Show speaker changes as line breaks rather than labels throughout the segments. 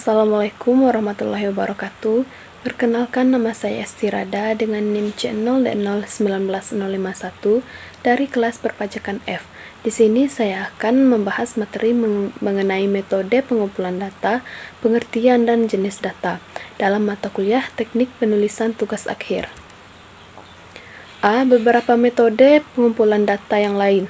Assalamualaikum warahmatullahi wabarakatuh. Perkenalkan, nama saya Estirada dengan NIM C0D019051 dari kelas perpajakan F. Di sini saya akan membahas materi mengenai metode pengumpulan data, pengertian dan jenis data dalam mata kuliah Teknik Penulisan Tugas Akhir. A. Beberapa metode pengumpulan data yang lain.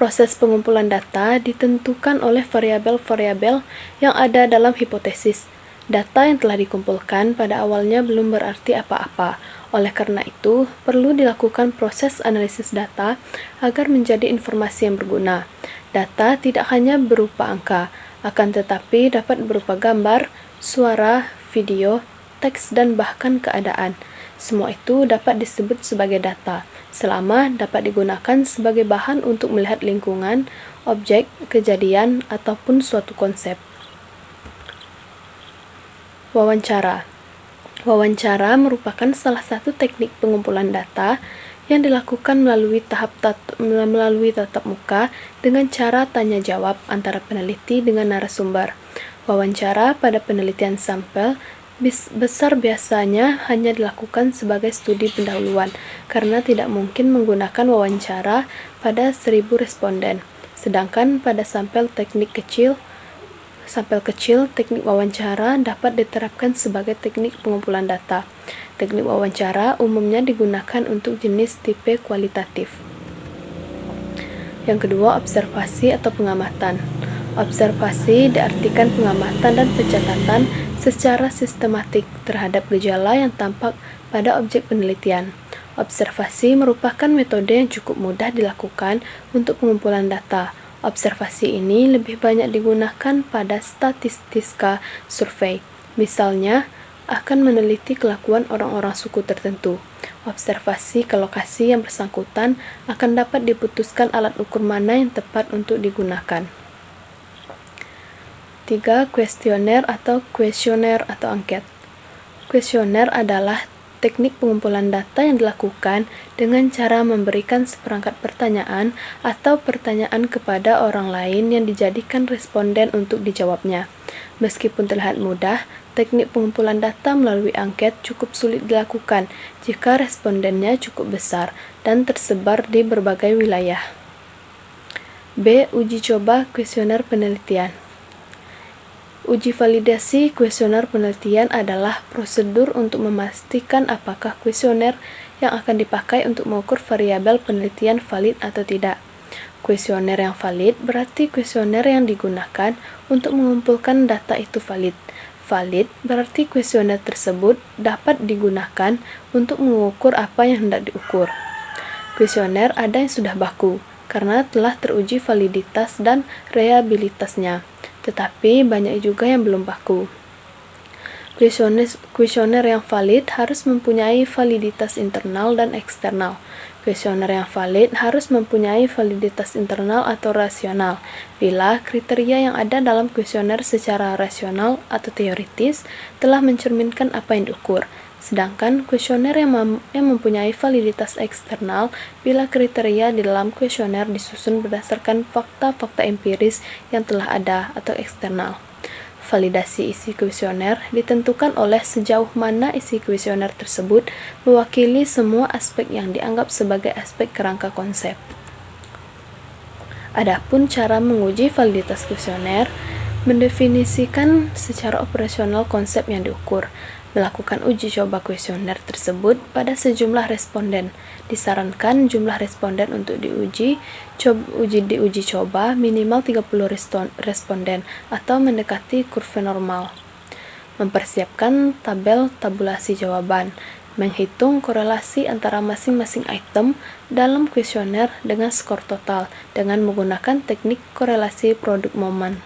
Proses pengumpulan data ditentukan oleh variabel-variabel yang ada dalam hipotesis. Data yang telah dikumpulkan pada awalnya belum berarti apa-apa. Oleh karena itu, perlu dilakukan proses analisis data agar menjadi informasi yang berguna. Data tidak hanya berupa angka, akan tetapi dapat berupa gambar, suara, video, teks, dan bahkan keadaan. Semua itu dapat disebut sebagai data, selama dapat digunakan sebagai bahan untuk melihat lingkungan, objek, kejadian, ataupun suatu konsep. Wawancara. Wawancara merupakan salah satu teknik pengumpulan data yang dilakukan melalui tatap muka dengan cara tanya jawab antara peneliti dengan narasumber. Wawancara pada penelitian sampel besar biasanya hanya dilakukan sebagai studi pendahuluan karena tidak mungkin menggunakan wawancara pada 1000 responden. Sedangkan pada sampel kecil, teknik wawancara dapat diterapkan sebagai teknik pengumpulan data. Teknik wawancara umumnya digunakan untuk jenis tipe kualitatif. Yang kedua, observasi atau pengamatan. Observasi diartikan pengamatan dan pencatatan secara sistematik terhadap gejala yang tampak pada objek penelitian. Observasi merupakan metode yang cukup mudah dilakukan untuk pengumpulan data. Observasi ini lebih banyak digunakan pada statistika survei. Misalnya, akan meneliti kelakuan orang-orang suku tertentu. Observasi ke lokasi yang bersangkutan akan dapat diputuskan alat ukur mana yang tepat untuk digunakan. 3. Kuesioner atau angket. Kuesioner adalah teknik pengumpulan data yang dilakukan dengan cara memberikan seperangkat pertanyaan atau pertanyaan kepada orang lain yang dijadikan responden untuk dijawabnya. Meskipun terlihat mudah, teknik pengumpulan data melalui angket cukup sulit dilakukan jika respondennya cukup besar dan tersebar di berbagai wilayah. B. Uji coba kuesioner penelitian. Uji validasi kuesioner penelitian adalah prosedur untuk memastikan apakah kuesioner yang akan dipakai untuk mengukur variabel penelitian valid atau tidak. Kuesioner yang valid berarti kuesioner yang digunakan untuk mengumpulkan data itu valid. Valid berarti kuesioner tersebut dapat digunakan untuk mengukur apa yang hendak diukur. Kuesioner ada yang sudah baku karena telah teruji validitas dan reliabilitasnya, tetapi banyak juga yang belum baku. Kuesioner yang valid harus mempunyai validitas internal dan eksternal. Kuesioner yang valid harus mempunyai validitas internal atau rasional bila kriteria yang ada dalam kuesioner secara rasional atau teoritis telah mencerminkan apa yang diukur. Sedangkan kuesioner yang mempunyai validitas eksternal bila kriteria di dalam kuesioner disusun berdasarkan fakta-fakta empiris yang telah ada atau eksternal. Validasi isi kuesioner ditentukan oleh sejauh mana isi kuesioner tersebut mewakili semua aspek yang dianggap sebagai aspek kerangka konsep. Adapun cara menguji validitas kuesioner mendefinisikan secara operasional konsep yang diukur, melakukan uji coba kuesioner tersebut pada sejumlah responden. Disarankan jumlah responden untuk diuji coba minimal 30 responden atau mendekati kurva normal. Mempersiapkan tabel tabulasi jawaban, menghitung korelasi antara masing-masing item dalam kuesioner dengan skor total dengan menggunakan teknik korelasi produk momen.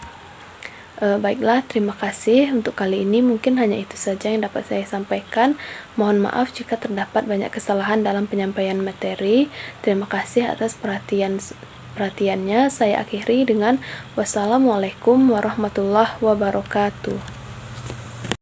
Baiklah, terima kasih. Untuk kali ini mungkin hanya itu saja yang dapat saya sampaikan. Mohon maaf jika terdapat banyak kesalahan dalam penyampaian materi. Terima kasih atas perhatiannya. Saya akhiri dengan wassalamualaikum warahmatullahi wabarakatuh.